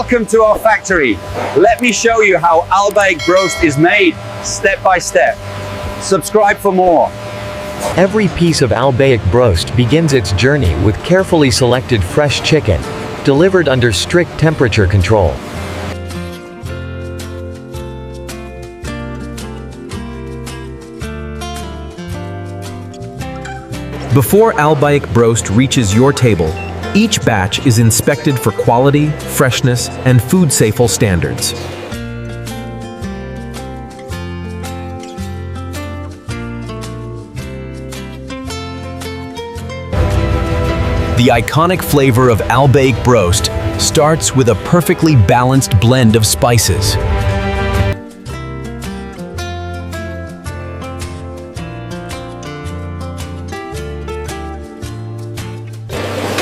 Welcome to our factory. Let me show you how Albaik Broast is made, step by step. Subscribe for more. Every piece of Albaik Broast begins its journey with carefully selected fresh chicken, delivered under strict temperature control. Before Albaik Broast reaches your table, each batch is inspected for quality, freshness, and food-safety standards. The iconic flavor of Albaik Broast starts with a perfectly balanced blend of spices.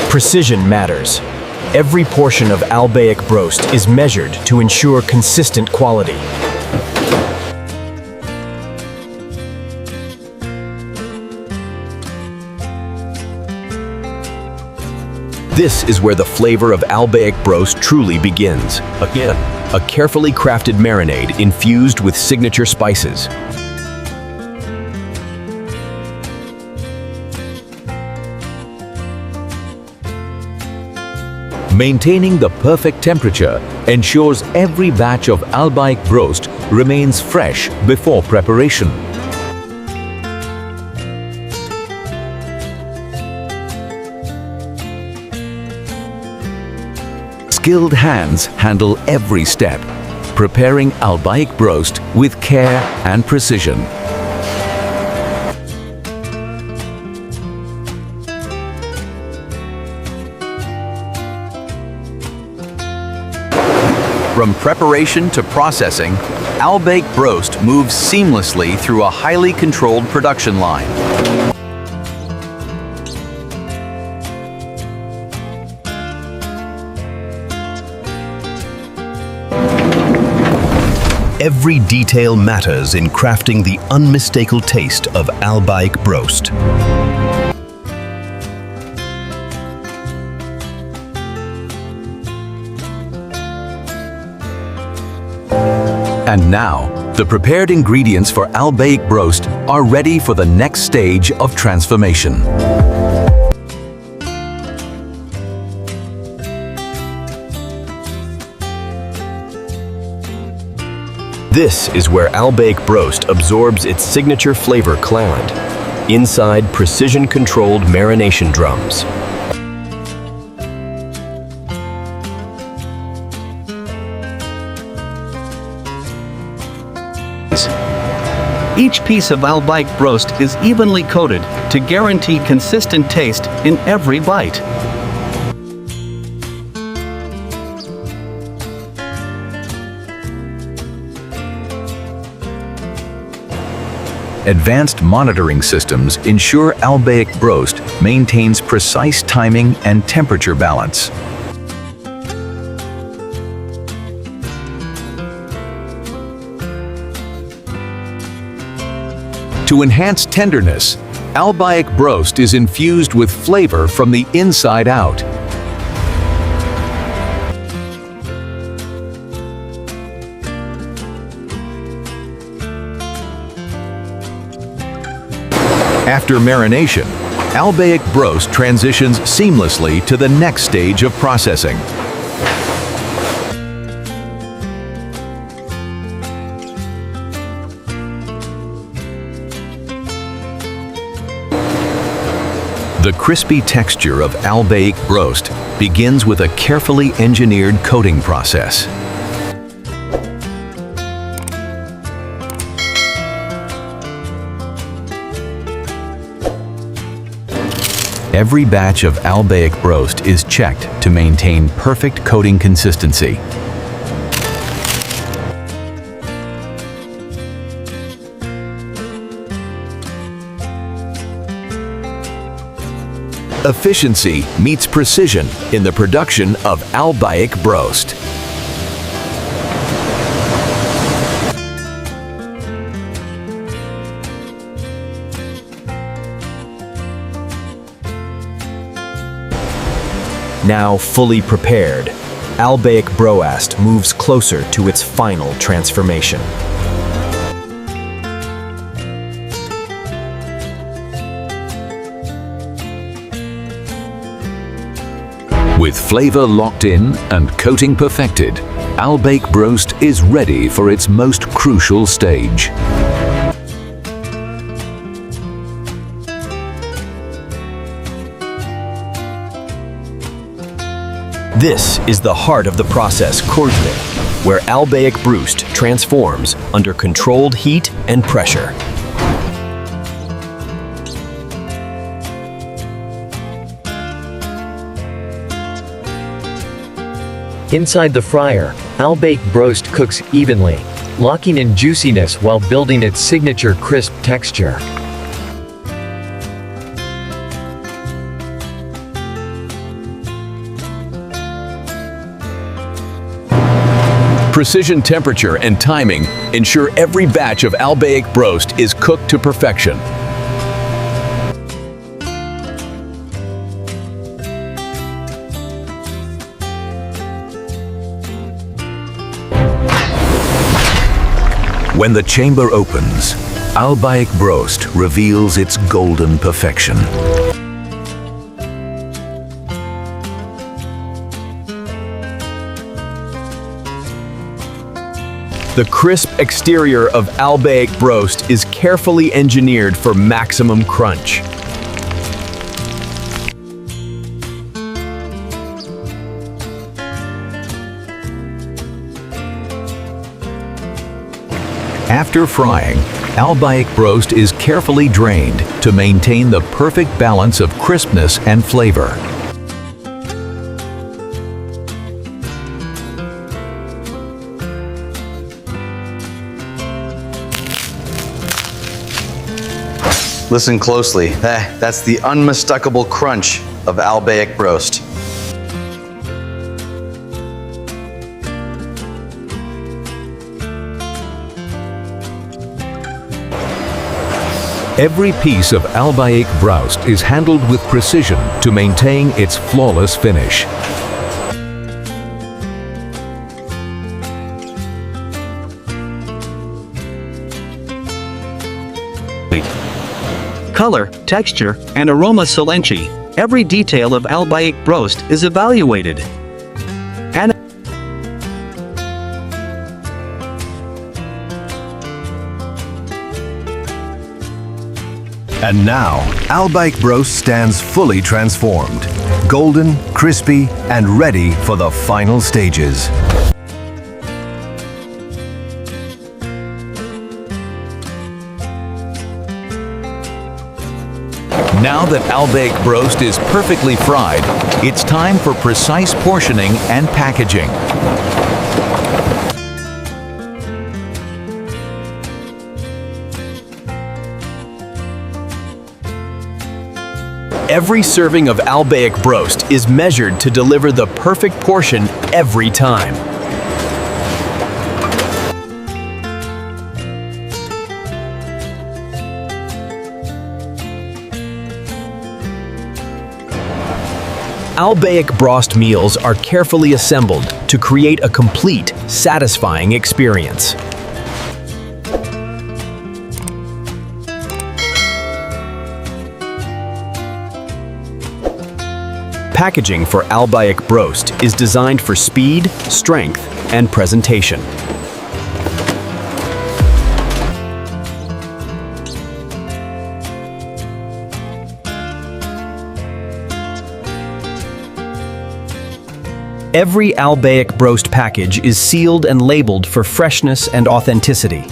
Precision matters. Every portion of Albaik Broast is measured to ensure consistent quality. This is where the flavor of Albaik Broast truly begins. Again, a carefully crafted marinade infused with signature spices. Maintaining the perfect temperature ensures every batch of Albaik Broast remains fresh before preparation. Skilled hands handle every step, preparing Albaik Broast with care and precision. From preparation to processing, Albaik Broast moves seamlessly through a highly controlled production line. Every detail matters in crafting the unmistakable taste of Albaik Broast. And now, the prepared ingredients for Albaik Broast are ready for the next stage of transformation. This is where Albaik Broast absorbs its signature flavor cland, inside precision-controlled marination drums. Each piece of Albaik Broast is evenly coated to guarantee consistent taste in every bite. Advanced monitoring systems ensure Albaik Broast maintains precise timing and temperature balance. To enhance tenderness, Albaik Broast is infused with flavor from the inside out. After marination, Albaik Broast transitions seamlessly to the next stage of processing. The crispy texture of Albaik Broast begins with a carefully engineered coating process. Every batch of Albaik Broast is checked to maintain perfect coating consistency. Efficiency meets precision in the production of Albaik Broast. Now fully prepared, Albaik Broast moves closer to its final transformation. With flavor locked in and coating perfected, Albaik Broast is ready for its most crucial stage. This is the heart of the process Korzme, where Albaik Broast transforms under controlled heat and pressure. Inside the fryer, Albaik Broast cooks evenly, locking in juiciness while building its signature crisp texture. Precision temperature and timing ensure every batch of Albaik Broast is cooked to perfection. When the chamber opens, Albaik Broast reveals its golden perfection. The crisp exterior of Albaik Broast is carefully engineered for maximum crunch. After frying, Albaik Broast is carefully drained to maintain the perfect balance of crispness and flavor. Listen closely. That's the unmistakable crunch of Albaik Broast. Every piece of Albaik Broast is handled with precision to maintain its flawless finish. Color, texture, and aroma Solenchi. Every detail of Albaik Broast is evaluated. And now, Albaik Broast stands fully transformed, golden, crispy, and ready for the final stages. Now that Albaik Broast is perfectly fried, it's time for precise portioning and packaging. Every serving of Albaik Broast is measured to deliver the perfect portion every time. Albaik Broast meals are carefully assembled to create a complete, satisfying experience. Packaging for Albaik Broast is designed for speed, strength, and presentation. Every Albaik Broast package is sealed and labeled for freshness and authenticity.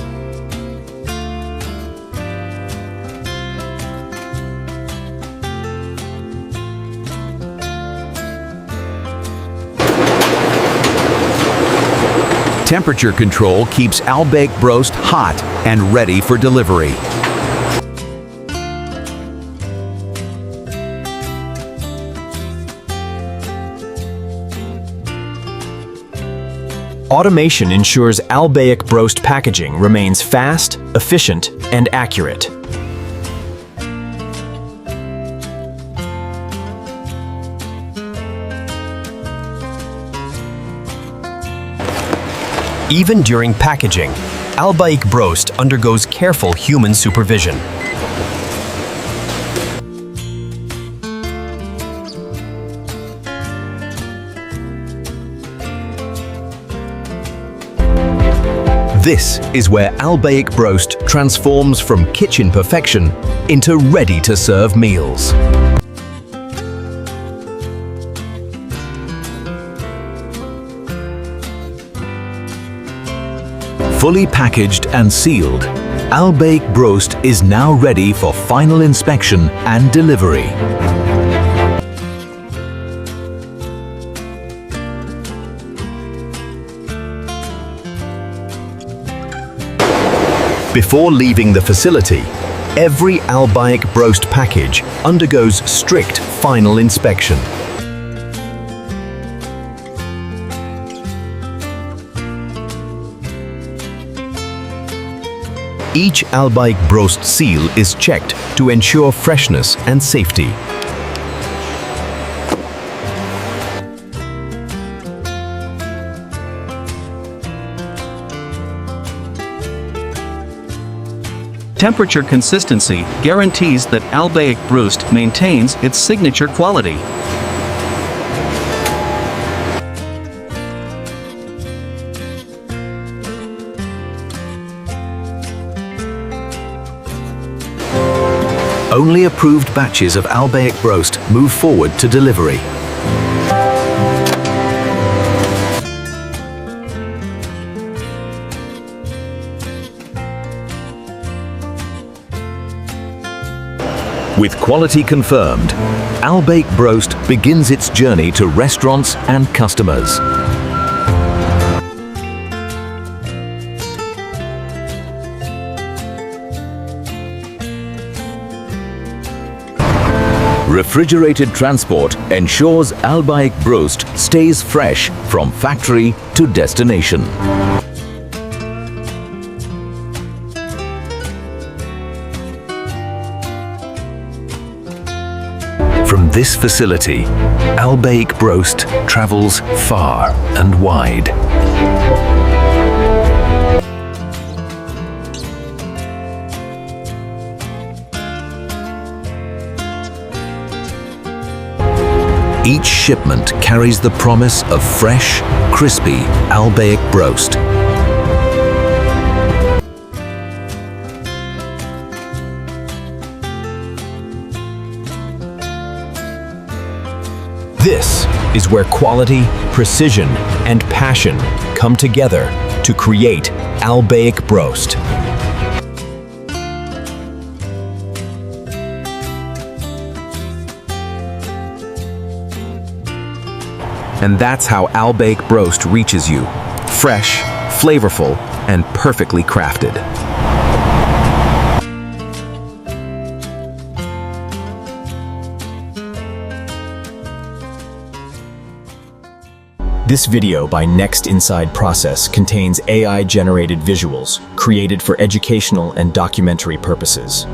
Temperature control keeps Albaik Broast hot and ready for delivery. Automation ensures Albaik Broast packaging remains fast, efficient, and accurate. Even during packaging, Albaik Broast undergoes careful human supervision. This is where Albaik Broast transforms from kitchen perfection into ready-to-serve meals. Fully packaged and sealed, Albaik Broast is now ready for final inspection and delivery. Before leaving the facility, every Albaik Broast package undergoes strict final inspection. Each Albaik Broast seal is checked to ensure freshness and safety. Temperature consistency guarantees that Albaik Broast maintains its signature quality. Only approved batches of Albaik Broast move forward to delivery. With quality confirmed, Albaik Broast begins its journey to restaurants and customers. Refrigerated transport ensures Albaik Broast stays fresh from factory to destination. From this facility, Albaik Broast travels far and wide. Each shipment carries the promise of fresh, crispy Albaik Broast. This is where quality, precision, and passion come together to create Albaik Broast. And that's how Albaik Broast reaches you. Fresh, flavorful, and perfectly crafted. This video by Next Inside Process contains AI-generated visuals created for educational and documentary purposes.